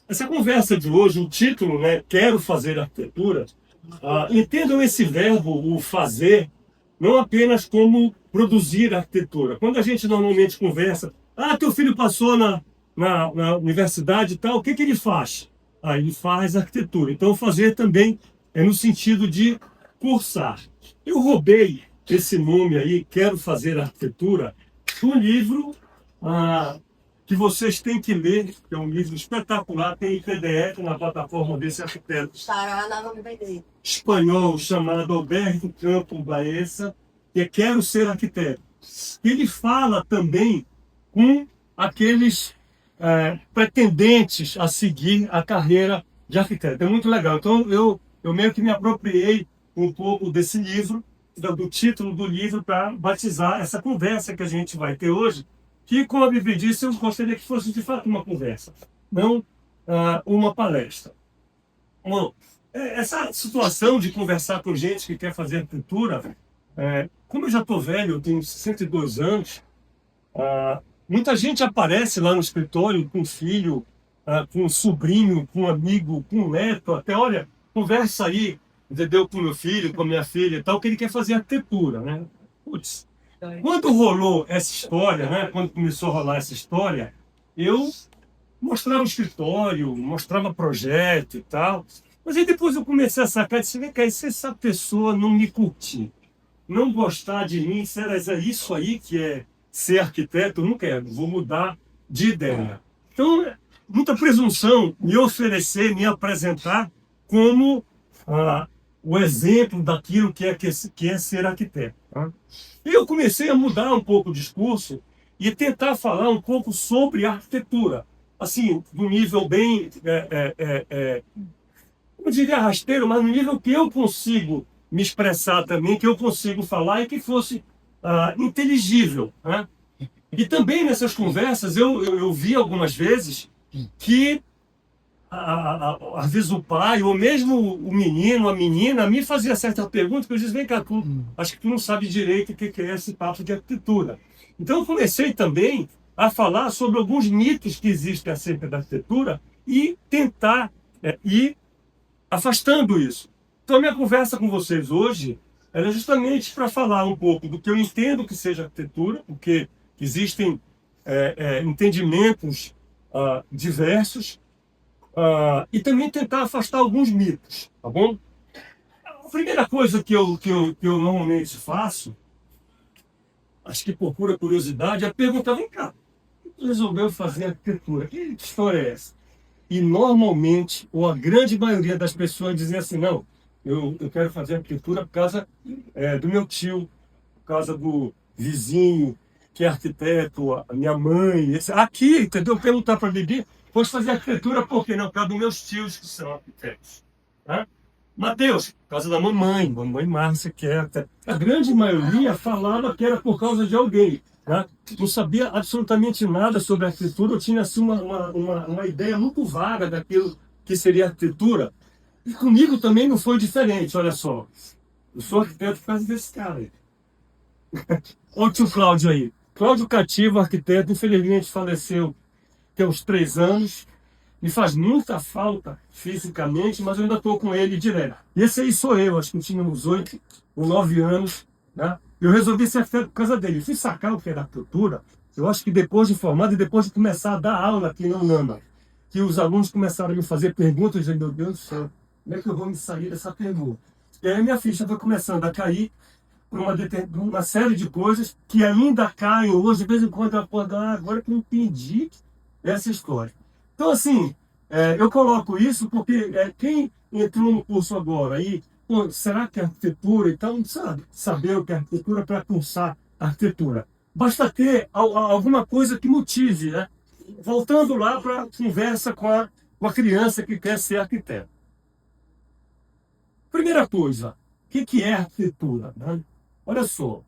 Essa conversa de hoje, o título, né, Quero Fazer Arquitetura, entendam esse verbo, o fazer, não apenas como produzir arquitetura. Quando a gente normalmente conversa, teu filho passou na universidade e tal, o que que ele faz? Ele faz arquitetura. Então, fazer também é no sentido de cursar. Eu roubei esse nome aí, Quero Fazer Arquitetura, do livro que vocês têm que ler, que é um livro espetacular, tem em PDF na plataforma desse arquiteto espanhol chamado Alberto Campo Baeza, que é Quero Ser Arquiteto. Ele fala também com aqueles pretendentes a seguir a carreira de arquiteto. É muito legal. Então, eu meio que me apropriei um pouco desse livro, do título do livro, para batizar essa conversa que a gente vai ter hoje, que, como a Bibi disse, eu gostaria que fosse de fato uma conversa, não uma palestra. Bom, essa situação de conversar com gente que quer fazer arquitetura, como eu já estou velho, eu tenho 62 anos, muita gente aparece lá no escritório com um filho, com um sobrinho, com um amigo, com um neto, até, olha, conversa aí, entendeu, com meu filho, com a minha filha e tal, que ele quer fazer arquitetura, né? Putz, quando rolou essa história, né, quando começou a rolar essa história, eu mostrava o escritório, mostrava projeto e tal, mas aí depois eu comecei a sacar, disse, vem cá, e se essa pessoa não me curtir, não gostar de mim, será isso aí que é ser arquiteto? Eu não quero, vou mudar de ideia. Então, muita presunção me oferecer, me apresentar como o exemplo daquilo que é ser arquiteto. Tá? E eu comecei a mudar um pouco o discurso e tentar falar um pouco sobre arquitetura, assim, do nível bem, eu diria rasteiro, mas no nível que eu consigo me expressar também, que eu consigo falar e que fosse inteligível. Né? E também nessas conversas eu vi algumas vezes que às vezes o pai, ou mesmo o menino, a menina, me fazia certa pergunta que eu disse, vem cá, acho que tu não sabe direito o que é esse papo de arquitetura. Então eu comecei também a falar sobre alguns mitos que existem acerca da arquitetura e tentar ir afastando isso. Então a minha conversa com vocês hoje é justamente para falar um pouco do que eu entendo que seja arquitetura, porque existem entendimentos diversos, e também tentar afastar alguns mitos, tá bom? A primeira coisa que eu normalmente faço, acho que por pura curiosidade, é perguntar, vem cá, tu resolveu fazer arquitetura? Que história é essa? E normalmente, ou a grande maioria das pessoas dizem assim, não, eu quero fazer arquitetura por causa do meu tio, por causa do vizinho que é arquiteto, a minha mãe, aqui, entendeu? Perguntar para a Bibi, posso fazer arquitetura por quê? Não, por causa dos meus tios que são arquitetos. Tá? Mateus, por causa da mamãe Márcia, que é arquiteta. A grande maioria falava que era por causa de alguém. Tá? Não sabia absolutamente nada sobre arquitetura, eu tinha assim, uma ideia muito vaga daquilo que seria arquitetura. E comigo também não foi diferente, olha só. Eu sou arquiteto por causa desse cara aí. Olha o tio Cláudio aí. Cláudio Cativo, arquiteto, infelizmente faleceu tem uns 3 anos, me faz muita falta fisicamente, mas eu ainda estou com ele direto. E esse aí sou eu, acho que eu tinha uns 8 ou 9 anos, né? Eu resolvi ser arquiteto por causa dele. Eu fui sacar o que era arquitetura, eu acho que depois de formado e depois de começar a dar aula aqui na UNAMA, que os alunos começaram a me fazer perguntas, e meu Deus do céu, como é que eu vou me sair dessa pergunta? E aí minha ficha foi começando a cair, por uma série de coisas que ainda caem hoje, de vez em quando eu acordo, agora que eu entendi essa história. Então, assim, eu coloco isso porque quem entrou no curso agora aí, será que é arquitetura? Então, não sabe saber o que é arquitetura para cursar arquitetura. Basta ter alguma coisa que motive, né? Voltando lá para a conversa com a criança que quer ser arquiteto. Primeira coisa, o que é arquitetura? Né? Olha só,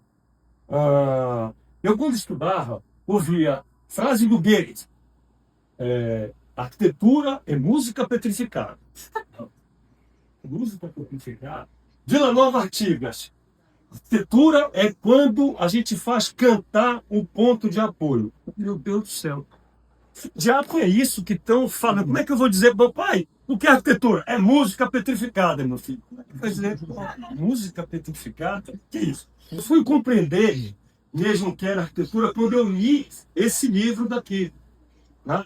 eu quando estudava, ouvia frase do Goethe, arquitetura é música petrificada. Música petrificada? Vila Nova Artigas. Arquitetura é quando a gente faz cantar o ponto de apoio. Meu Deus do céu. Diabo é isso que estão falando. Como é que eu vou dizer, meu pai, o que é arquitetura? É música petrificada, meu filho. Como é que vai dizer música petrificada? Que é isso? Eu fui compreender mesmo que era arquitetura quando eu li esse livro daqui, né?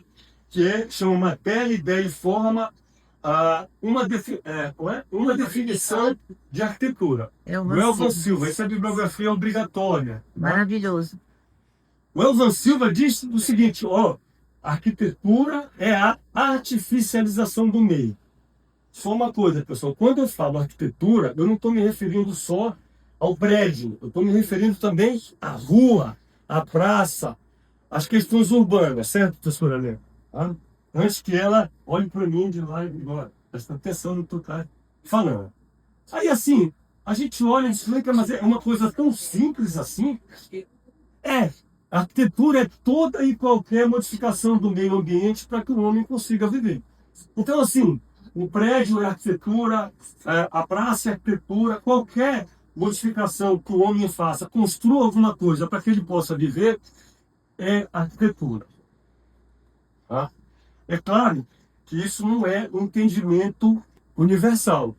Chama Matéria, Ideia e Forma, uma definição de arquitetura. O Elvan Silva, essa bibliografia é obrigatória. Maravilhoso. O Elvan Silva diz o seguinte, a arquitetura é a artificialização do meio. Só uma coisa, pessoal, quando eu falo arquitetura, eu não estou me referindo só ao prédio, eu estou me referindo também à rua, à praça, às questões urbanas, certo, professora Helena? Tá? Antes que ela olhe para mim de lá e agora, presta atenção no que tu está falando. Aí assim, a gente olha e explica, mas é uma coisa tão simples assim. A arquitetura é toda e qualquer modificação do meio ambiente para que o homem consiga viver. Então, assim, o prédio é arquitetura, a praça é arquitetura, qualquer modificação que o homem faça, construa alguma coisa para que ele possa viver, é arquitetura. Tá? É claro que isso não é um entendimento universal.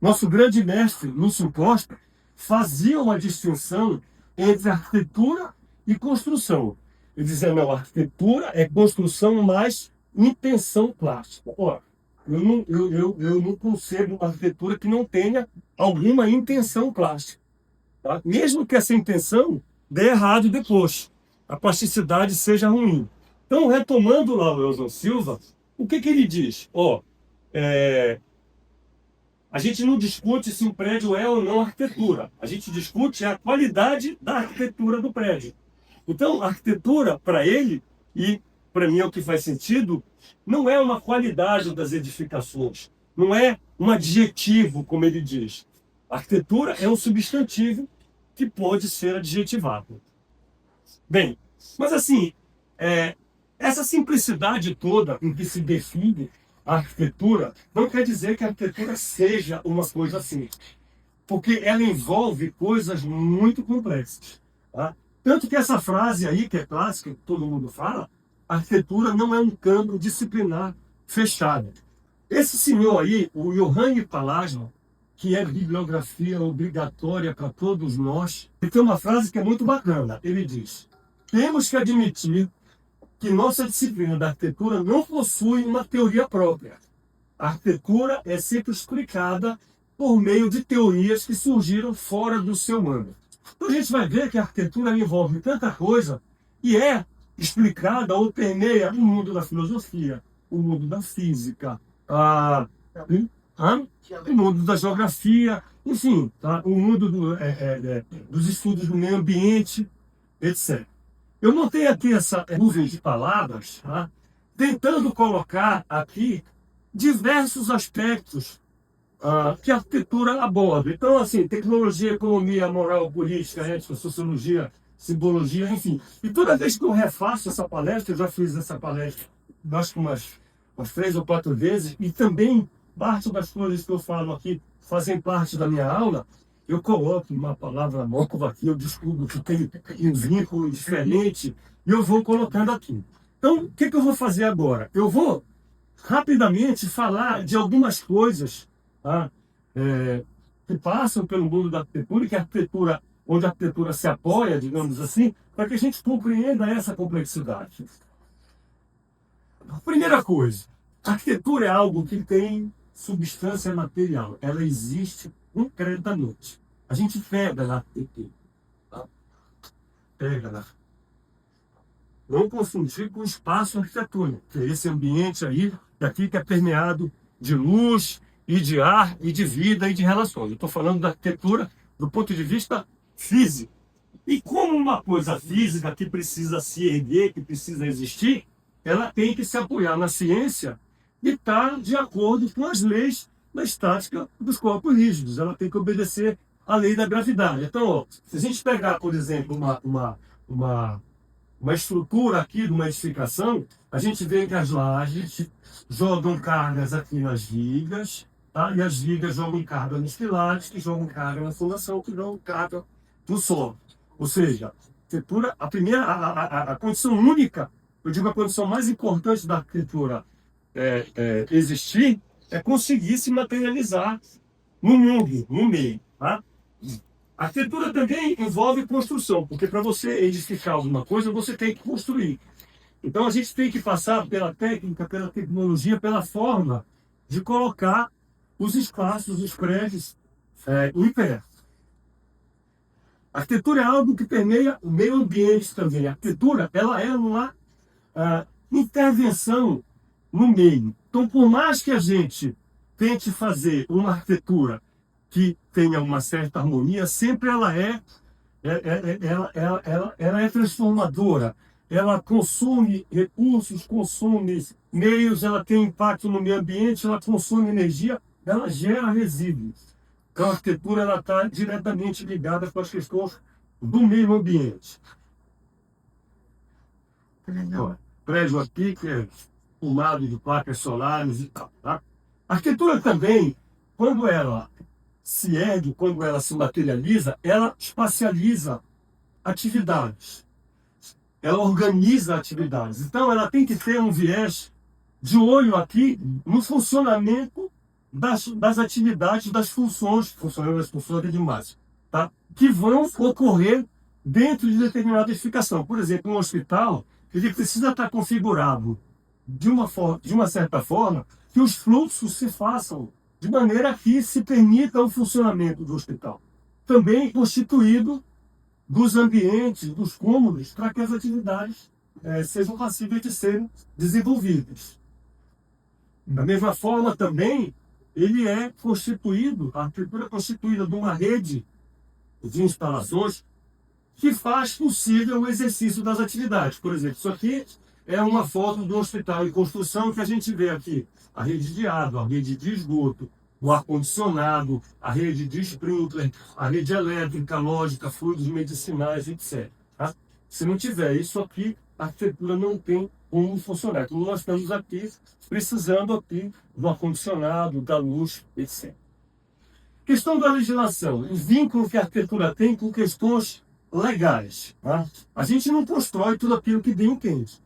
Nosso grande mestre, Lúcio Costa, fazia uma distinção entre arquitetura e construção. Ele dizia, não, arquitetura é construção mais intenção plástica. Eu não concebo uma arquitetura que não tenha alguma intenção plástica. Tá? Mesmo que essa intenção dê errado depois, a plasticidade seja ruim. Então, retomando lá o Elson Silva, o que ele diz? A gente não discute se um prédio é ou não arquitetura. A gente discute a qualidade da arquitetura do prédio. Então, a arquitetura, para ele, e para mim é o que faz sentido, não é uma qualidade das edificações. Não é um adjetivo, como ele diz. A arquitetura é um substantivo que pode ser adjetivado. Bem, mas assim, essa simplicidade toda em que se define a arquitetura não quer dizer que a arquitetura seja uma coisa assim, porque ela envolve coisas muito complexas. Tá? Tanto que essa frase aí, que é clássica, que todo mundo fala, a arquitetura não é um campo disciplinar fechado. Esse senhor aí, o Johann Palacio, que é bibliografia obrigatória para todos nós, ele tem uma frase que é muito bacana. Ele diz, temos que admitir que nossa disciplina da arquitetura não possui uma teoria própria. A arquitetura é sempre explicada por meio de teorias que surgiram fora do seu âmbito. Então a gente vai ver que a arquitetura envolve tanta coisa e é explicada ou permeia o mundo da filosofia, o mundo da física, o mundo da geografia, enfim, tá? O mundo dos estudos do meio ambiente, etc. Eu montei aqui essa nuvem de palavras, tá? Tentando colocar aqui diversos aspectos que a arquitetura aborda. Então, assim, tecnologia, economia, moral, política, ética, sociologia, simbologia, enfim. E toda vez que eu refaço essa palestra, eu já fiz essa palestra, acho que umas 3 ou 4 vezes, e também parte das coisas que eu falo aqui fazem parte da minha aula, eu coloco uma palavra nova aqui, eu descubro que tem um vínculo diferente, e eu vou colocando aqui. Então, o que eu vou fazer agora? Eu vou rapidamente falar de algumas coisas, tá? Que passam pelo mundo da arquitetura, que a arquitetura, onde a arquitetura se apoia, digamos assim, para que a gente compreenda essa complexidade. Primeira coisa, a arquitetura é algo que tem substância material, ela existe concretamente. A gente pega na arquitetura, tá? Pega na. Não confundir com o espaço arquitetônico, que é esse ambiente aí, daqui que é permeado de luz, e de ar, e de vida, e de relações. Eu estou falando da arquitetura do ponto de vista físico. E como uma coisa física que precisa se erguer, que precisa existir, ela tem que se apoiar na ciência e estar de acordo com as leis da estática dos corpos rígidos. Ela tem que obedecer à lei da gravidade. Então, se a gente pegar, por exemplo, uma estrutura aqui de uma edificação, a gente vê que as lajes jogam cargas aqui nas vigas, tá? E as vigas jogam carga nos pilares, que jogam carga na fundação, que jogam carga no solo. Ou seja, a condição única Eu digo a condição mais importante da arquitetura existir é conseguir se materializar no mundo, no meio. Tá? A arquitetura também envolve construção, porque para você edificar alguma coisa, você tem que construir. Então a gente tem que passar pela técnica, pela tecnologia, pela forma de colocar os espaços, os prédios em pé. A arquitetura é algo que permeia o meio ambiente também. A arquitetura ela é uma intervenção no meio. Então, por mais que a gente tente fazer uma arquitetura que tenha uma certa harmonia, sempre ela é transformadora. Ela consome recursos, consome meios, ela tem impacto no meio ambiente, ela consome energia, ela gera resíduos. Então, a arquitetura ela está diretamente ligada com as questões do meio ambiente. Prédio aqui que é formado de placas solares e tal. Tá? A arquitetura também, quando ela se ergue, quando ela se materializa, ela espacializa atividades. Ela organiza atividades. Então, ela tem que ter um viés de olho aqui no funcionamento das atividades, das funções é demais, tá? Que vão ocorrer dentro de determinada edificação. Por exemplo, um hospital, ele precisa estar configurado de uma certa forma que os fluxos se façam de maneira que se permita o funcionamento do hospital. Também constituído dos ambientes, dos cômodos, para que as atividades sejam passíveis de serem desenvolvidas. Da mesma forma, também, ele é constituído, a arquitetura é constituída de uma rede de instalações que faz possível o exercício das atividades. Por exemplo, isso aqui é uma foto do hospital em construção que a gente vê aqui. A rede de água, a rede de esgoto, o ar-condicionado, a rede de sprinkler, a rede elétrica, lógica, fluidos medicinais, etc. Tá? Se não tiver isso aqui, a arquitetura não tem como funcionar. Então, nós estamos aqui precisando aqui do ar-condicionado, da luz, etc. Questão da legislação, o vínculo que a arquitetura tem com questões legais. Tá? A gente não constrói tudo aquilo que bem entende.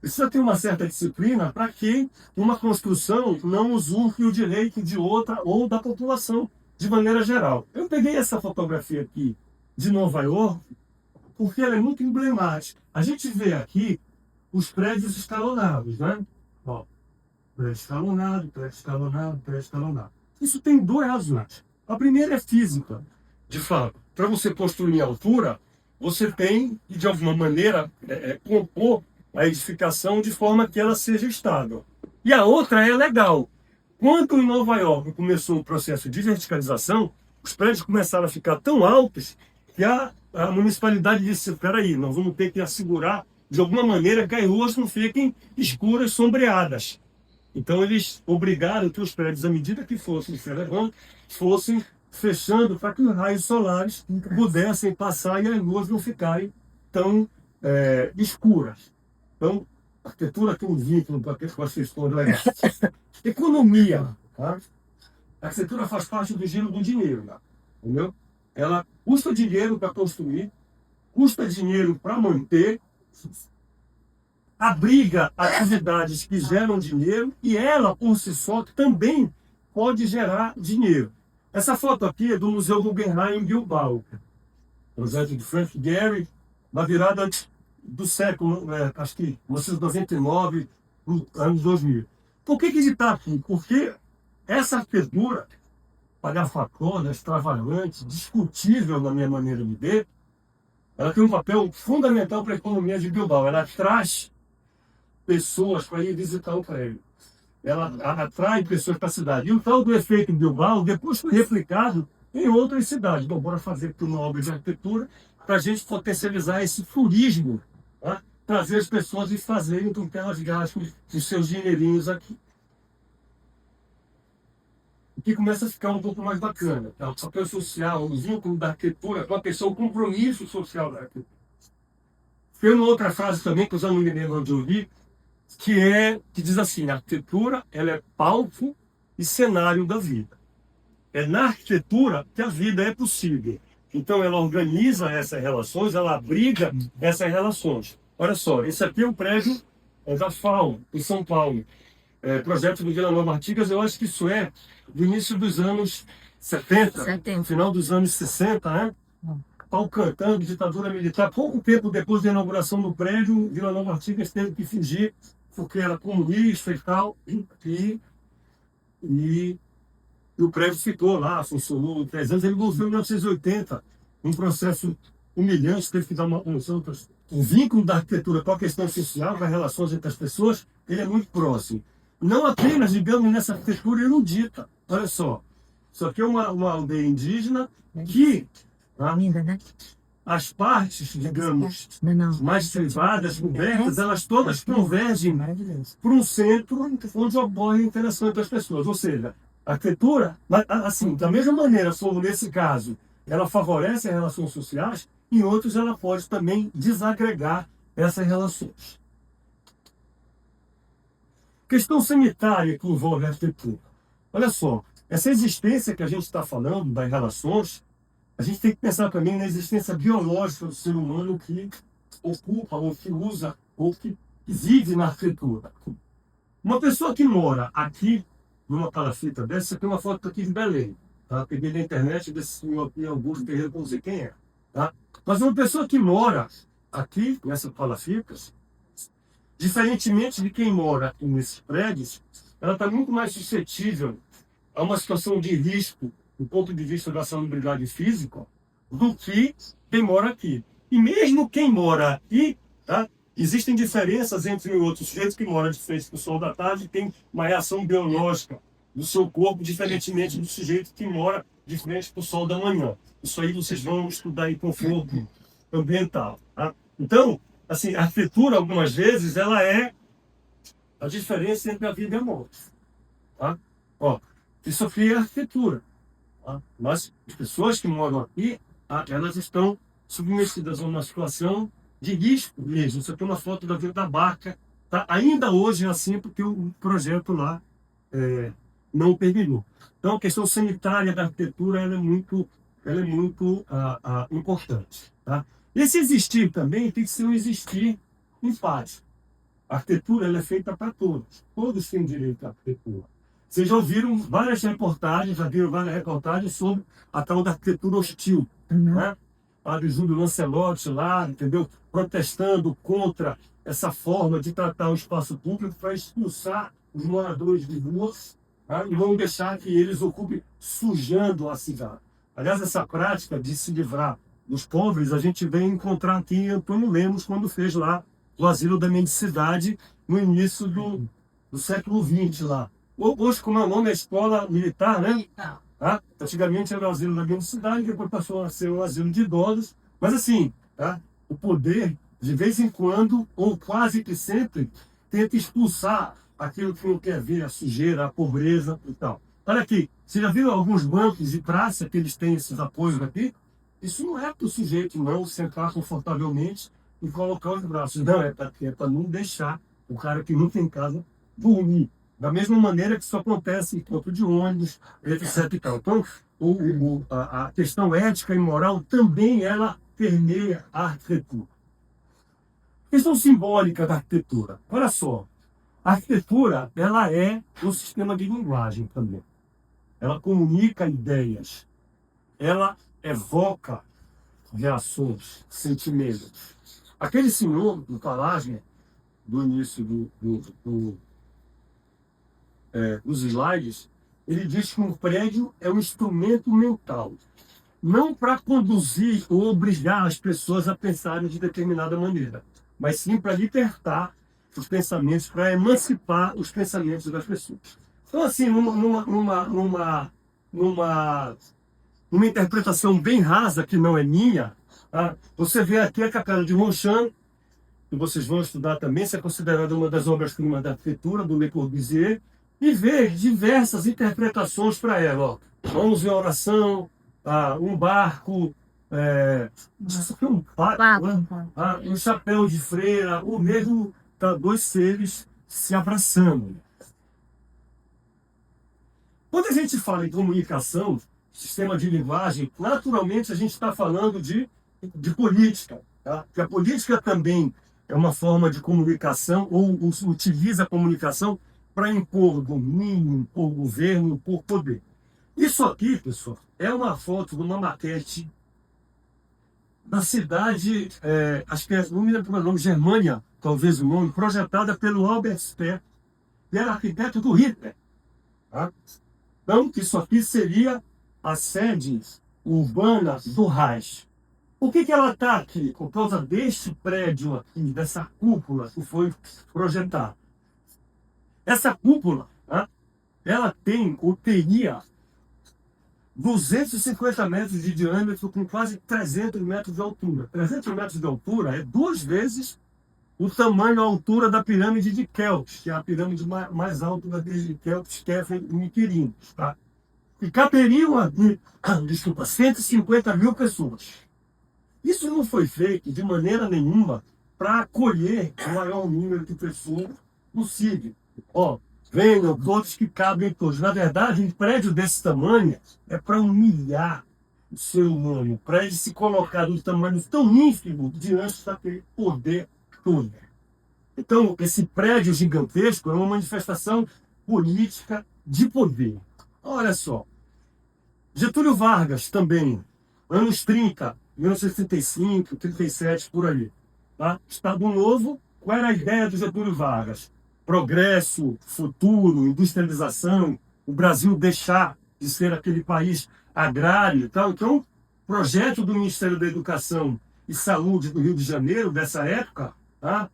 Precisa ter uma certa disciplina para que uma construção não usurpe o direito de outra ou da população de maneira geral. Eu peguei essa fotografia aqui de Nova York porque ela é muito emblemática. A gente vê aqui os prédios escalonados, né? Ó, prédio escalonado, prédio escalonado, prédio escalonado. Isso tem duas razões. A primeira é física. De fato, para você construir em altura, você tem que, de alguma maneira, compor a edificação de forma que ela seja estável. E a outra é legal. Quando em Nova York começou o processo de verticalização, os prédios começaram a ficar tão altos que a municipalidade disse, espera aí, nós vamos ter que assegurar de alguma maneira que as ruas não fiquem escuras, sombreadas. Então eles obrigaram que os prédios, à medida que fossem se elevando, fossem fechando para que os raios solares pudessem passar e as ruas não ficarem tão escuras. Então, a arquitetura tem um vínculo com as questões legais. Economia. Tá? A arquitetura faz parte do giro do dinheiro. Tá? Entendeu? Ela custa dinheiro para construir, custa dinheiro para manter, abriga atividades que geram dinheiro e ela, por si só, também pode gerar dinheiro. Essa foto aqui é do Museu Guggenheim em Bilbao. Projeto de Frank Gehry, na virada do século, acho que 1999, anos 2000. Por que ele está aqui? Porque essa arquitetura, palhafacona, extravagante, discutível na minha maneira de ver, ela tem um papel fundamental para a economia de Bilbao. Ela traz pessoas para ir visitar o prédio. Ela atrai pessoas para a cidade. E o tal do efeito em Bilbao depois foi replicado em outras cidades. Bom, bora fazer aqui uma obra de arquitetura para a gente potencializar esse turismo, tá? Trazer as pessoas e fazerem com que elas gastem os seus dinheirinhos aqui. O que começa a ficar um pouco mais bacana. Tá? O papel social, o vínculo da arquitetura com a pessoa, o compromisso social da arquitetura. Tem uma outra frase também que eu já não me lembro onde eu vi, que diz assim, a arquitetura ela é palco e cenário da vida. É na arquitetura que a vida é possível. Então ela organiza essas relações, ela abriga essas relações. Olha só, esse aqui é um prédio é da FAO, em São Paulo. Projeto do Vila Nova Artigas, eu acho que isso é do início dos anos 70, no final dos anos 60, né? Pau cantando, ditadura militar. Pouco tempo depois da inauguração do prédio, Vila Nova Artigas teve que fugir, porque era comunista e tal, e o prédio ficou lá, funcionou 3 anos. Ele voltou em 1980, um processo humilhante, teve que dar uma função. O vínculo da arquitetura com a questão social, com as relações entre as pessoas, ele é muito próximo. Não apenas, digamos, nessa arquitetura erudita. Olha só, isso aqui é uma aldeia indígena que as partes, digamos, mais privadas, cobertas, elas todas convergem para um centro onde ocorre a interação entre as pessoas. Ou seja, a arquitetura, assim, da mesma maneira, como nesse caso, ela favorece as relações sociais, em outros ela pode também desagregar essas relações. Questão sanitária que envolve a arquitetura. Olha só, essa existência que a gente está falando das relações, a gente tem que pensar também na existência biológica do ser humano que ocupa, ou que usa, ou que vive na arquitetura. Uma pessoa que mora aqui, numa palafita dessa, você tem uma foto aqui de Belém. Tá? Peguei na internet desse senhor aqui, Augusto Ferreira, não sei quem é. Tá? Mas uma pessoa que mora aqui, nessas palafitas, diferentemente de quem mora aqui nesses prédios, ela está muito mais suscetível a uma situação de risco do ponto de vista da salubridade física do que quem mora aqui. E mesmo quem mora aqui, tá? Existem diferenças entre outros sujeitos que moram de frente para o sol da tarde e tem uma reação biológica do seu corpo, diferentemente do sujeito que mora de frente para o sol da manhã. Isso aí vocês vão estudar em conforto ambiental. Tá? Então, assim, a arquitetura, algumas vezes, ela é a diferença entre a vida e a morte. Tá? Ó, isso aqui é arquitetura. Tá? Mas as pessoas que moram aqui, elas estão submetidas a uma situação de risco mesmo. Você tem uma foto da Vila da Barca. Tá? Ainda hoje é assim, porque o projeto lá não permitiu. Então, a questão sanitária da arquitetura ela é muito importante. Tá? Esse existir também tem que ser um existir em paz. A arquitetura ela é feita para todos. Todos têm direito à arquitetura. Vocês já ouviram várias reportagens, sobre a tal da arquitetura hostil. Né? A do Júlio Lancelotti lá, entendeu? Protestando contra essa forma de tratar o espaço público para expulsar os moradores de ruas, tá? E vão deixar que eles ocupem sujando a cidade. Aliás, essa prática de se livrar dos pobres, a gente vem encontrar aqui em Antônio Lemos, quando fez lá o Asilo da Mendicidade, no início do século XX lá. Hoje, como é o nome, é escola militar, né? Tá? Antigamente era o Asilo da Mendicidade, depois passou a ser o Asilo de Idosos. Mas assim, tá? O poder, de vez em quando, ou quase que sempre, tenta expulsar aquilo que não quer ver, a sujeira, a pobreza e tal. Olha aqui, você já viu alguns bancos de praça que eles têm esses apoios aqui? Isso não é para o sujeito não sentar confortavelmente e colocar os braços. Não, é para não deixar o cara que não tem casa dormir. Da mesma maneira que isso acontece em ponto de ônibus, etc. E tal. Então, a questão ética e moral também ela permeia a arquitetura. Questão simbólica da arquitetura. Olha só, a arquitetura ela é um sistema de linguagem também. Ela comunica ideias. Ela evoca reações, sentimentos. Aquele senhor do palácio, do início dos slides, ele diz que um prédio é um instrumento mental, não para conduzir ou obrigar as pessoas a pensarem de determinada maneira, mas sim para libertar os pensamentos, para emancipar os pensamentos das pessoas. Então, assim, numa interpretação bem rasa, que não é minha, tá? Você vê aqui a Capela de Ronchamp, que vocês vão estudar também, se é considerada uma das obras-primas da arquitetura, do Le Corbusier, e ver diversas interpretações para ela. Ó. Mãos em oração, um barco, um pato, um chapéu de freira, ou mesmo dois seres se abraçando. Quando a gente fala em comunicação, sistema de linguagem, naturalmente a gente está falando de política. Tá? Porque a política também é uma forma de comunicação, ou utiliza a comunicação para impor domínio, impor governo, impor poder. Isso aqui, pessoal, é uma foto de uma maquete da cidade, acho que não me lembro como é o nome, Germânia, talvez o nome, projetada pelo Albert Speer, que era arquiteto do Hitler. Tá? Então, isso aqui seria a sede urbana do Reich. Por que ela está aqui? Por causa deste prédio aqui, dessa cúpula que foi projetada. Essa cúpula, tá? Ela tem, ou teria, 250 metros de diâmetro com quase 300 metros de altura. 300 metros de altura é 2 vezes o tamanho, a altura da pirâmide de Keops, que é a pirâmide mais alta da de Keops, que é em Quirinhos. Tá? E caberiam aqui, 150 mil pessoas. Isso não foi feito de maneira nenhuma para acolher o maior número de pessoas possível. Ó, venham todos que cabem todos. Na verdade, um prédio desse tamanho é para humilhar o ser humano, para ele se colocar de um tamanho tão ínfimo diante daquele poder todo. Então, esse prédio gigantesco é uma manifestação política de poder. Olha só, Getúlio Vargas também, anos 30, 1935, 37, por aí. Tá? Estado Novo, qual era a ideia do Getúlio Vargas? Progresso, futuro, industrialização, o Brasil deixar de ser aquele país agrário e tal. Então, o projeto do Ministério da Educação e Saúde do Rio de Janeiro, dessa época, tá?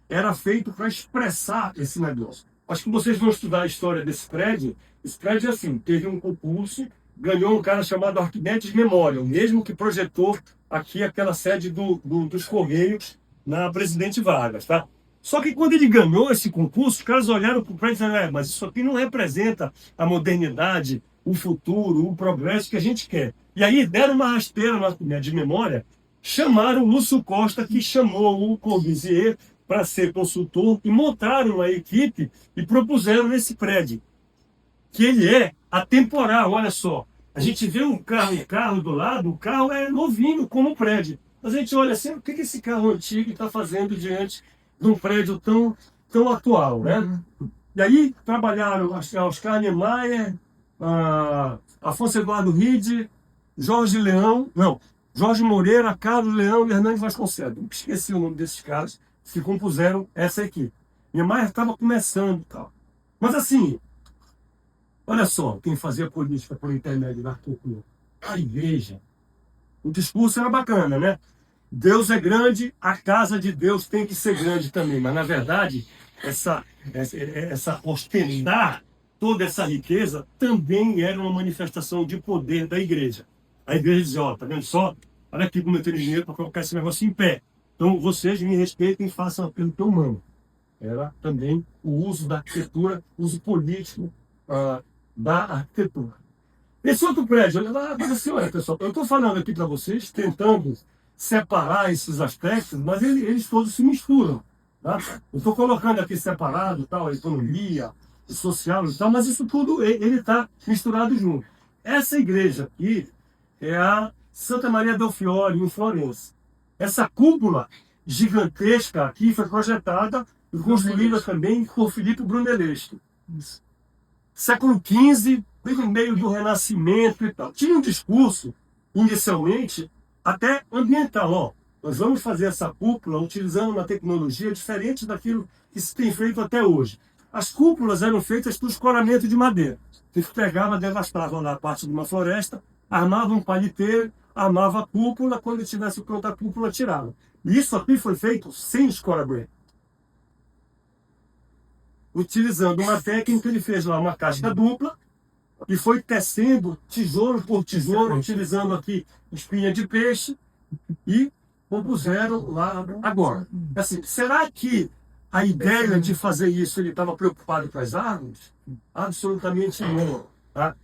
Era feito para expressar esse negócio. Acho que vocês vão estudar a história desse prédio. Esse prédio é assim, teve um concurso, ganhou um cara chamado Arquimedes Memorial, o mesmo que projetou aqui aquela sede dos Correios na Presidente Vargas, tá? Só que quando ele ganhou esse concurso, os caras olharam para o prédio e falaram, mas isso aqui não representa a modernidade, o futuro, o progresso que a gente quer. E aí deram uma rasteira no Arquimedes Memorial, chamaram o Lúcio Costa, que chamou o Corbusier para ser consultor, e montaram uma equipe e propuseram esse prédio, que ele é atemporal, olha só. A gente vê um carro do lado, o carro é novinho como um prédio. Mas a gente olha assim, o que esse carro antigo está fazendo diante de um prédio tão atual, né? E aí trabalharam Oscar Niemeyer, Afonso Eduardo Ride, Jorge Moreira, Carlos Leão e Hernani Vasconcelos. Esqueci o nome desses caras que compuseram essa equipe. Niemeyer estava começando e tal. Mas assim, olha só, quem fazia política por intermédio da arquitetura, a igreja. O discurso era bacana, né? Deus é grande, a casa de Deus tem que ser grande também. Mas, na verdade, essa ostentar toda essa riqueza também era uma manifestação de poder da igreja. A igreja dizia, ó, tá vendo só? Olha aqui como eu tenho dinheiro para colocar esse negócio em pé. Então, vocês me respeitem e façam pelo teu mão. Era também o uso da arquitetura, uso político da arquitetura. Esse outro prédio, mas assim, olha, pessoal, eu estou falando aqui para vocês, tentando separar esses aspectos, mas eles todos se misturam. Tá? Eu estou colocando aqui separado, tal, a economia, o social e tal, mas isso tudo ele está misturado junto. Essa igreja aqui é a Santa Maria del Fiore, em Florença. Essa cúpula gigantesca aqui foi projetada e construída também por Filippo Brunelleschi. Século XV, bem no meio do Renascimento e tal. Tinha um discurso, inicialmente, até ambiental. Ó, nós vamos fazer essa cúpula utilizando uma tecnologia diferente daquilo que se tem feito até hoje. As cúpulas eram feitas por escoramento de madeira. Eles pegavam, devastavam lá a parte de uma floresta, armavam um paliteiro, armava a cúpula, quando estivesse pronta a cúpula, tirava. E isso aqui foi feito sem escoramento. Utilizando uma técnica, ele fez lá uma casca dupla e foi tecendo tijolo por tijolo, utilizando aqui espinha de peixe e compuseram lá agora. Assim, será que a ideia de fazer isso, ele estava preocupado com as árvores? Absolutamente não. Tá?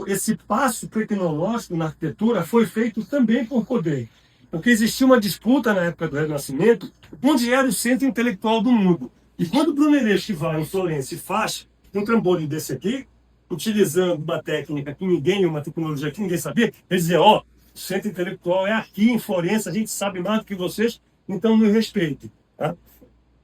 Esse passo tecnológico na arquitetura foi feito também por poder. Porque existia uma disputa na época do Renascimento, onde era o centro intelectual do mundo. E quando o Brunelleschi vai em Florença e faz um trambolho desse aqui, utilizando uma técnica que ninguém, uma tecnologia que ninguém sabia, ele dizia, ó, o centro intelectual é aqui em Florença, a gente sabe mais do que vocês, então nos respeitem. tá?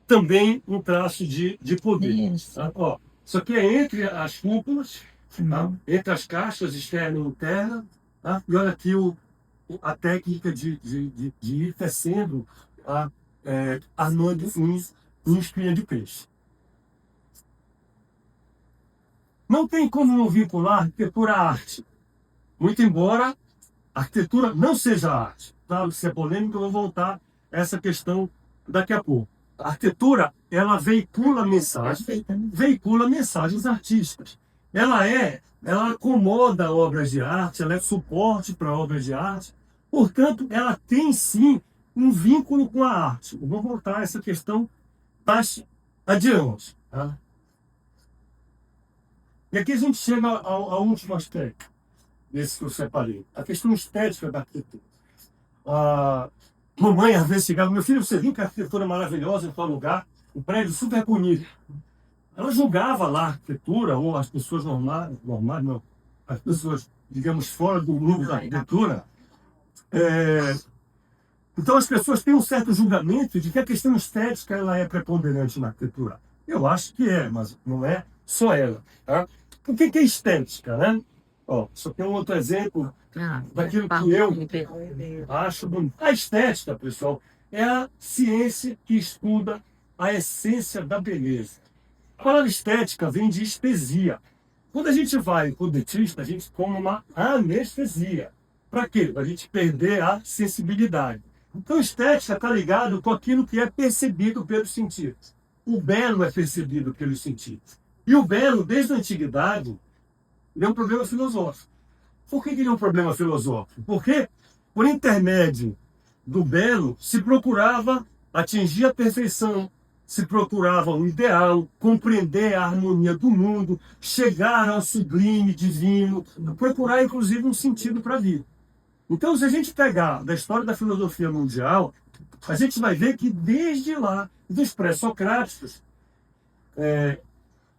Também um traço de poder. Isso. Tá? Ó, isso aqui é entre as cúpulas, tá? Uhum. Entre as caixas externa e interna. Tá? E olha aqui a técnica de ir tecendo, tá? Armando um espinha de peixe. Não tem como não vincular arquitetura à arte. Muito embora a arquitetura não seja arte. Tá? Se é polêmico, eu vou voltar a essa questão daqui a pouco. A arquitetura, ela veicula mensagens artísticas. Ela acomoda obras de arte, ela é suporte para obras de arte. Portanto, ela tem sim um vínculo com a arte. Eu vou voltar a essa questão mais adiante. Tá? E aqui a gente chega ao último aspecto desse que eu separei, a questão estética da arquitetura. A mamãe às vezes chegava, meu filho, você viu que a arquitetura é maravilhosa em tal lugar, um prédio super bonito. Ela julgava lá a arquitetura, ou as pessoas normais não, as pessoas, digamos, fora do mundo da arquitetura. Então as pessoas têm um certo julgamento de que a questão estética ela é preponderante na arquitetura. Eu acho que é, mas não é só ela. Tá? O que é estética, né? Ó, só tem um outro exemplo daquilo que eu acho bonito. A estética, pessoal, é a ciência que estuda a essência da beleza. A palavra estética vem de estesia. Quando a gente vai para o dentista, a gente toma uma anestesia. Para quê? Para a gente perder a sensibilidade. Então, estética está ligado com aquilo que é percebido pelos sentidos. O belo é percebido pelos sentidos. E o belo, desde a antiguidade, ele é um problema filosófico. Por que ele é um problema filosófico? Porque, por intermédio do belo, se procurava atingir a perfeição, se procurava o ideal, compreender a harmonia do mundo, chegar ao sublime divino, procurar, inclusive, um sentido para a vida. Então, se a gente pegar da história da filosofia mundial, a gente vai ver que desde lá, dos pré-socráticos,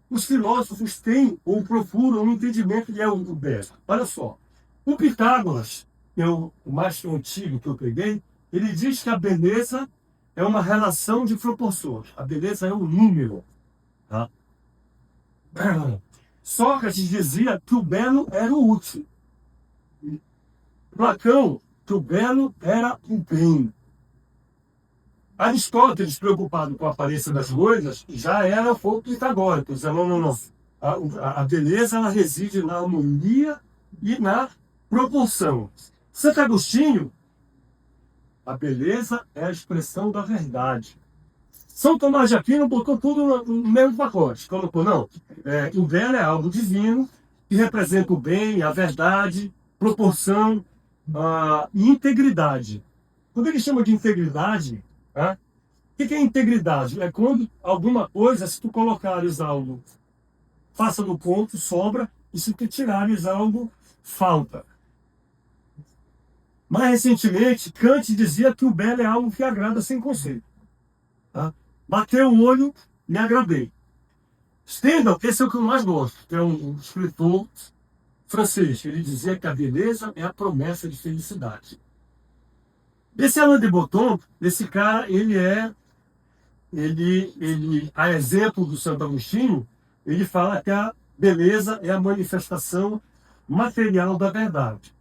os filósofos têm ou procuram um entendimento que é o belo. Olha só, o Pitágoras, que é o mais antigo que eu peguei, ele diz que a beleza é uma relação de proporções. A beleza é um número. Tá? Sócrates dizia que o belo era o útil. Platão, que o belo era o bem. Aristóteles, preocupado com a aparência das coisas, já era um pouco pitagórico. Dizia, não. A beleza ela reside na harmonia e na proporção. Santo Agostinho, a beleza é a expressão da verdade. São Tomás de Aquino botou tudo no mesmo pacote. Colocou, não. O belo é algo divino que representa o bem, a verdade, proporção e integridade. Quando ele chama de integridade, o que é integridade? É quando alguma coisa, se tu colocares algo, faça no ponto, sobra, e se tu tirares algo, falta. Mais recentemente, Kant dizia que o belo é algo que agrada sem conceito. Tá? Bateu o olho, me agradei. Stendhal, esse é o que eu mais gosto, que é um escritor francês. Ele dizia que a beleza é a promessa de felicidade. Esse Alain de Botton, esse cara, a exemplo do Santo Agostinho, ele fala que a beleza é a manifestação material da verdade.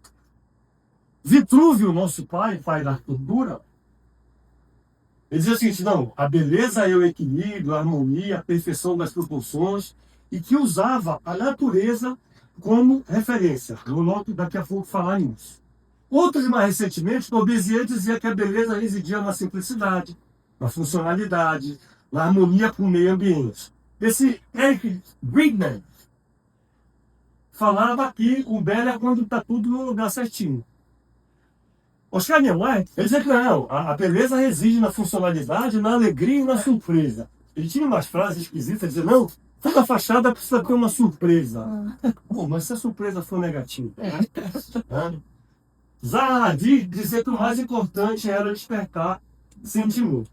Vitrúvio, nosso pai da arquitetura, ele dizia assim, não, a beleza é o equilíbrio, a harmonia, a perfeição das proporções, e que usava a natureza como referência. Eu noto daqui a pouco falar nisso. Outros, mais recentemente, Corbusier dizia que a beleza residia na simplicidade, na funcionalidade, na harmonia com o meio ambiente. Esse Eric Friedman falava que o belo é quando está tudo no lugar certinho. Oscar Niemeyer, ele dizia que não, a beleza reside na funcionalidade, na alegria e na surpresa. Ele tinha umas frases esquisitas, dizendo, não, toda fachada precisa ter uma surpresa. Bom, mas se a surpresa for negativa? Zaha Hadid dizia que o mais importante era despertar sentimento.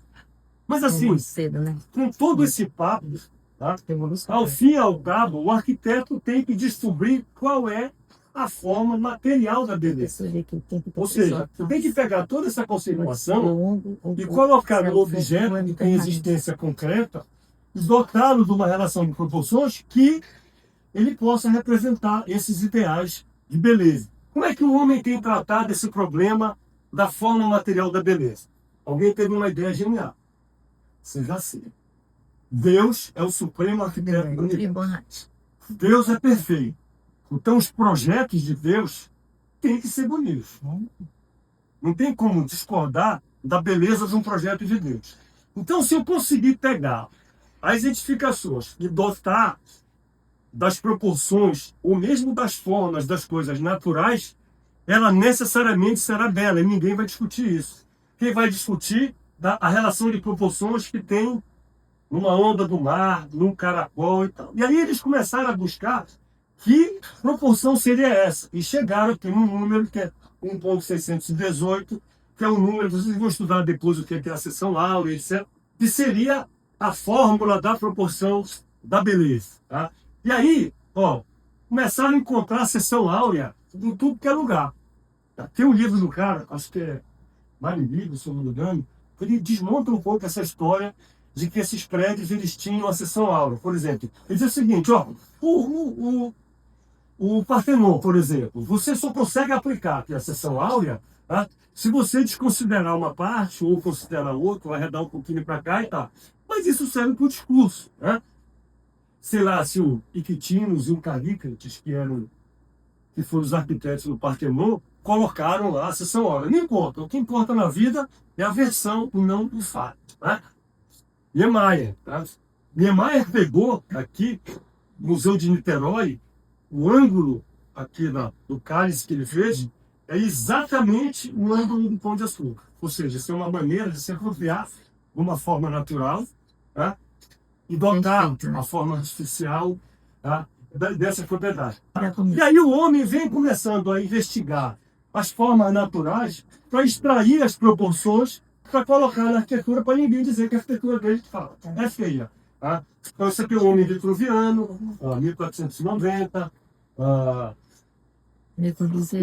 Mas assim, cedo, né? com todo esse papo, tá? Ao fim e ao cabo, o arquiteto tem que descobrir qual é a forma material da beleza. Ou seja, você tem que pegar toda essa conceituação e colocar no objeto que tem existência concreta e dotá-lo de uma relação de proporções que ele possa representar esses ideais de beleza. Como é que o homem tem tratado esse problema da forma material da beleza? Alguém teve uma ideia genial. Seja assim. Deus é o supremo arquiteto do universo. Deus é perfeito. Então os projetos de Deus têm que ser bonitos. Não tem como discordar da beleza de um projeto de Deus. Então, se eu conseguir pegar as edificações e dotar das proporções, ou mesmo das formas das coisas naturais, ela necessariamente será bela, e ninguém vai discutir isso. Quem vai discutir a relação de proporções que tem numa onda do mar, num caracol e tal. E aí eles começaram a buscar que proporção seria essa. E chegaram aqui num número que é 1.618, que é um número, vocês vão estudar depois o que é a seção áurea, etc., que seria a fórmula da proporção da beleza. Tá? E aí, ó, começaram a encontrar a seção áurea em tudo que é lugar. Tá? Tem um livro do cara, acho que é Livro, se eu não me engano, ele desmonta um pouco essa história de que esses prédios eles tinham a seção áurea. Por exemplo, ele diz o seguinte, ó, o Partenon, por exemplo, você só consegue aplicar aqui a seção áurea, tá? Se você desconsiderar uma parte ou considerar outra, vai arredar um pouquinho para cá e tal. Mas isso serve para o discurso. Né? Sei lá, se o Iquitinos e o Carícrates, que foram os arquitetos do Partenon, colocaram lá a seção áurea. Não importa. O que importa na vida é a versão, não o fato. Né? Niemeyer. Tá? Niemeyer pegou aqui, no Museu de Niterói, o ângulo aqui do cálice que ele fez é exatamente o ângulo do Pão de Açúcar. Ou seja, isso é uma maneira de se apropriar de uma forma natural, tá? E dotar a forma artificial, tá? Dessa propriedade. E aí o homem vem começando a investigar as formas naturais para extrair as proporções para colocar na arquitetura para ninguém dizer que a arquitetura dele é feia. Tá? Então, esse aqui é o homem vitruviano, 1490, o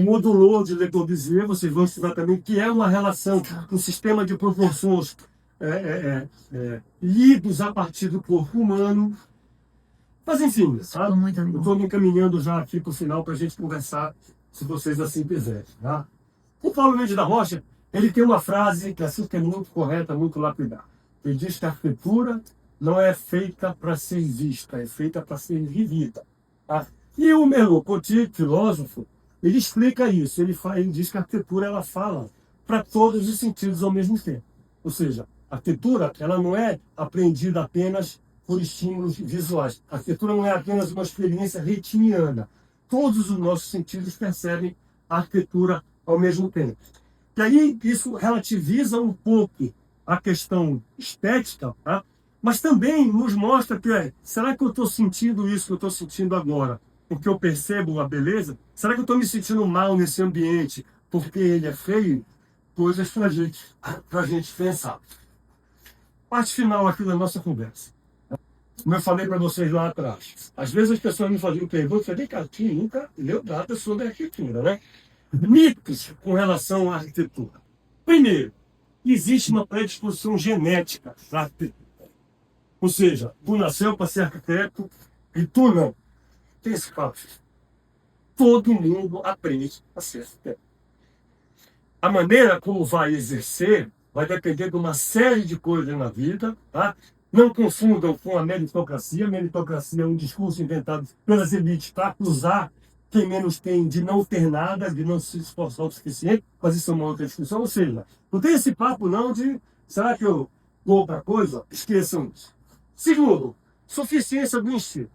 modulor de Le Corbusier, vocês vão estudar também, que é uma relação, um sistema de proporções lidos a partir do corpo humano. Mas, enfim, tá? Eu estou me encaminhando já aqui para o final para a gente conversar, se vocês assim quiserem. Tá? O Paulo Mendes da Rocha, ele tem uma frase que é muito correta, muito lapidar. Ele diz que a arquitetura não é feita para ser vista, é feita para ser vivida. Tá? E o Merleau-Ponty, filósofo, ele explica isso. Ele diz que a arquitetura ela fala para todos os sentidos ao mesmo tempo. Ou seja, a arquitetura ela não é apreendida apenas por estímulos visuais. A arquitetura não é apenas uma experiência retiniana. Todos os nossos sentidos percebem a arquitetura ao mesmo tempo. E aí isso relativiza um pouco a questão estética, tá? Mas também nos mostra que, será que eu estou sentindo isso que eu estou sentindo agora? Porque eu percebo a beleza? Será que eu estou me sentindo mal nesse ambiente porque ele é feio? Coisas para a gente pensar. Parte final aqui da nossa conversa. Como eu falei para vocês lá atrás, às vezes as pessoas me faziam perguntas, eu falei, cara, nunca leu nada sobre arquitetura, né? Mitos com relação à arquitetura. Primeiro, existe uma predisposição genética para a arquitetura. Ou seja, tu nasceu para ser arquiteto e tu não. Tem esse papo. Todo mundo aprende a ser arquiteto. A maneira como vai exercer vai depender de uma série de coisas na vida, tá? Não confundam com a meritocracia. A meritocracia é um discurso inventado pelas elites para acusar quem menos tem de não ter nada, de não se esforçar o suficiente, mas isso é uma outra discussão. Ou seja, não tem esse papo não de, será que eu vou outra coisa? Esqueçam isso. Segundo, suficiência do instinto.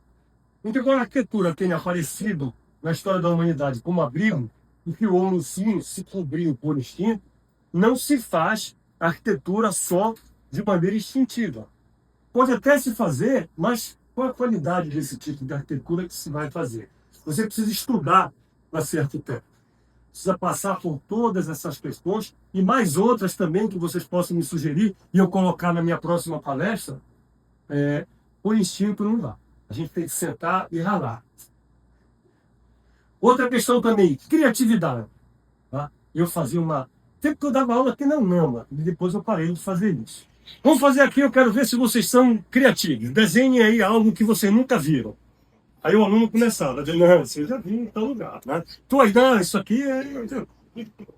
Então, quando a arquitetura tenha aparecido na história da humanidade como abrigo, e que o homem sim se cobriu por instinto, não se faz arquitetura só de maneira instintiva. Pode até se fazer, mas qual a qualidade desse tipo de arquitetura que se vai fazer? Você precisa estudar para ser arquiteto. Precisa passar por todas essas questões e mais outras também que vocês possam me sugerir e eu colocar na minha próxima palestra. Por instinto não dá. A gente tem que sentar e ralar. Outra questão também, criatividade. Tá? Eu fazia uma... Sempre que eu dava aula aqui na UNAMA, e depois eu parei de fazer isso. Vamos fazer aqui, eu quero ver se vocês são criativos. Desenhem aí algo que vocês nunca viram. Aí o aluno começava a dizer, não, você já viu em tal lugar, né? Tu aí, não, isso aqui é...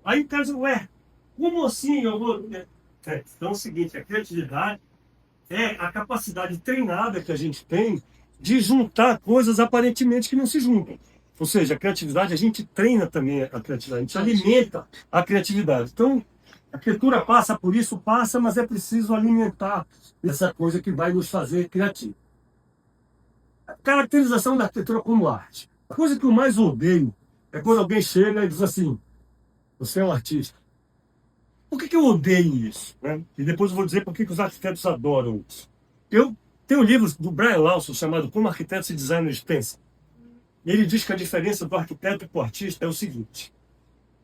Aí o cara diz, ué, como assim eu vou... Então é o seguinte, a criatividade é a capacidade treinada que a gente tem de juntar coisas aparentemente que não se juntam. Ou seja, a criatividade, a gente treina também a criatividade, a gente alimenta a criatividade. Então, a arquitetura passa por isso, passa, mas é preciso alimentar essa coisa que vai nos fazer criativos. A caracterização da arquitetura como arte. A coisa que eu mais odeio é quando alguém chega e diz assim, você é um artista. Por que eu odeio isso? Né? E depois eu vou dizer por que os arquitetos adoram isso. Eu tenho um livro do Brian Lawson chamado Como Arquitetos e Designers Pensam. Ele diz que a diferença do arquiteto para o artista é o seguinte.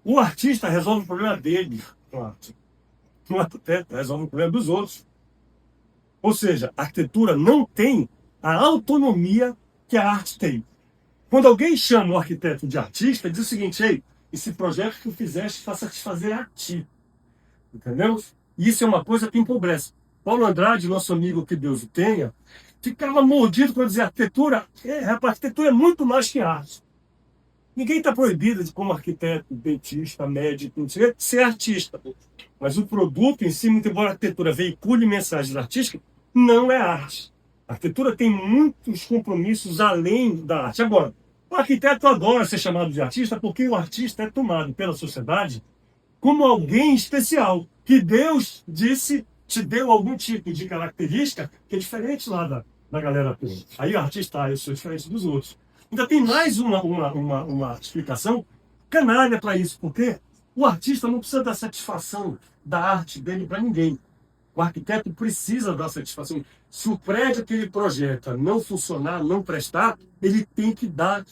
O artista resolve o problema dele com a arte. O arquiteto resolve o problema dos outros. Ou seja, a arquitetura não tem a autonomia que a arte tem. Quando alguém chama o arquiteto de artista, diz o seguinte, ei, esse projeto que tu fizeste vai satisfazer a ti. Entendeu? Isso é uma coisa que empobrece. Paulo Andrade, nosso amigo, que Deus o tenha, ficava mordido quando dizia arquitetura. Rapaz, arquitetura é muito mais que arte. Ninguém está proibido de, como arquiteto, dentista, médico, não sei, ser artista. Mas o produto em si, muito embora a arquitetura veicule mensagens artísticas, não é arte. A arquitetura tem muitos compromissos além da arte. Agora, o arquiteto adora ser chamado de artista porque o artista é tomado pela sociedade como alguém especial, que Deus disse, te deu algum tipo de característica que é diferente lá da galera toda. Aí o artista, eu sou diferente dos outros. Ainda tem mais uma explicação canalha para isso, porque o artista não precisa dar satisfação da arte dele para ninguém. O arquiteto precisa dar satisfação. Se o prédio que ele projeta não funcionar, não prestar, ele tem que dar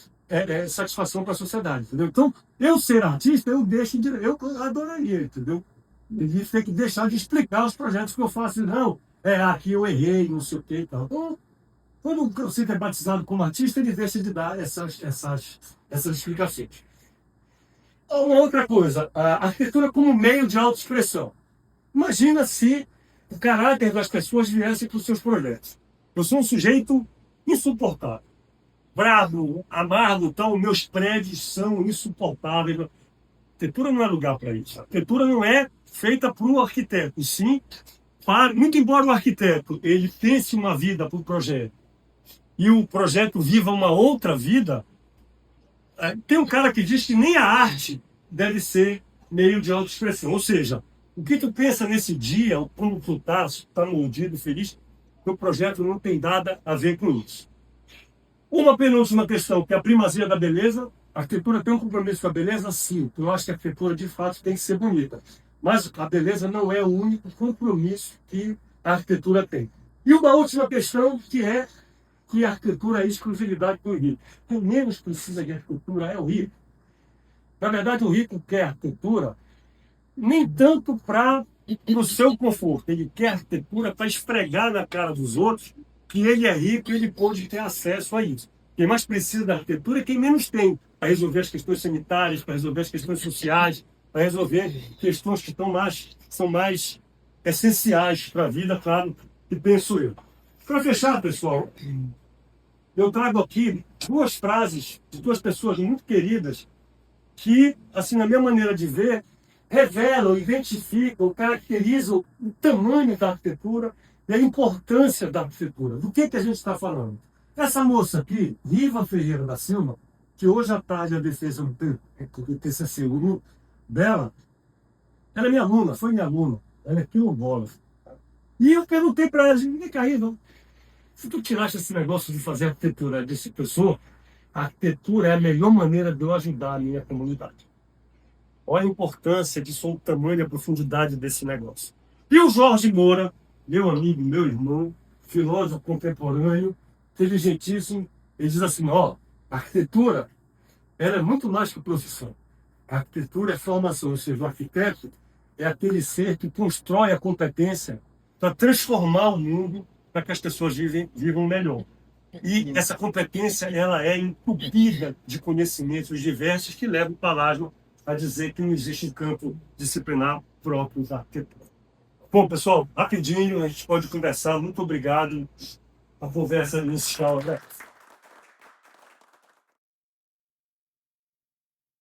satisfação para a sociedade, entendeu? Então, eu ser artista, eu adoraria, entendeu? Ele tem que deixar de explicar os projetos que eu faço. Não, aqui eu errei, não sei o que e tal. Então, quando você é batizado como artista, ele deixa de dar essas explicações. Uma outra coisa, a arquitetura como meio de autoexpressão. Imagina se o caráter das pessoas viesse para os seus projetos. Eu sou um sujeito insuportável. Bravo, amargo, tal, meus prédios são insuportáveis. A arquitetura não é lugar para isso. A arquitetura não é feita para o arquiteto, sim, muito embora o arquiteto ele pense uma vida para o projeto e o projeto viva uma outra vida, tem um cara que diz que nem a arte deve ser meio de autoexpressão. Ou seja, o que tu pensa nesse dia, como tu está mordido, feliz, o projeto não tem nada a ver com isso. Uma penúltima questão, que é a primazia da beleza. A arquitetura tem um compromisso com a beleza? Sim. Eu acho que a arquitetura, de fato, tem que ser bonita. Mas a beleza não é o único compromisso que a arquitetura tem. E uma última questão, que é que a arquitetura é exclusividade do rico. Quem menos precisa de arquitetura é o rico. Na verdade, o rico quer arquitetura nem tanto para o seu conforto. Ele quer arquitetura para esfregar na cara dos outros que ele é rico e ele pode ter acesso a isso. Quem mais precisa da arquitetura é quem menos tem, para resolver as questões sanitárias, para resolver as questões sociais, para resolver questões que são mais essenciais para a vida, claro, que penso eu. Para fechar, pessoal, eu trago aqui duas frases de duas pessoas muito queridas que, assim, na minha maneira de ver, revelam, identificam, caracterizam o tamanho da arquitetura e a importância da arquitetura. Do que a gente está falando? Essa moça aqui, Riva Ferreira da Silva, que hoje à tarde a defesa do TCC dela, ela é minha aluna, foi minha aluna, ela é quilombola. E eu perguntei para ela, vem cá, Riva, se tu tiraste esse negócio de fazer arquitetura desse pessoa, a arquitetura é a melhor maneira de eu ajudar a minha comunidade. Olha a importância disso, o tamanho e a profundidade desse negócio. E o Jorge Moura, meu amigo, meu irmão, filósofo contemporâneo, inteligentíssimo, ele diz assim, a arquitetura ela é muito mais que profissão. A arquitetura é formação, ou seja, o arquiteto é aquele ser que constrói a competência para transformar o mundo para que as pessoas vivam melhor. E essa competência ela é entupida de conhecimentos diversos que levam o Palasma a dizer que não existe um campo disciplinar próprio da arquitetura. Bom, pessoal, rapidinho, a gente pode conversar. Muito obrigado. A conversa inicial, né?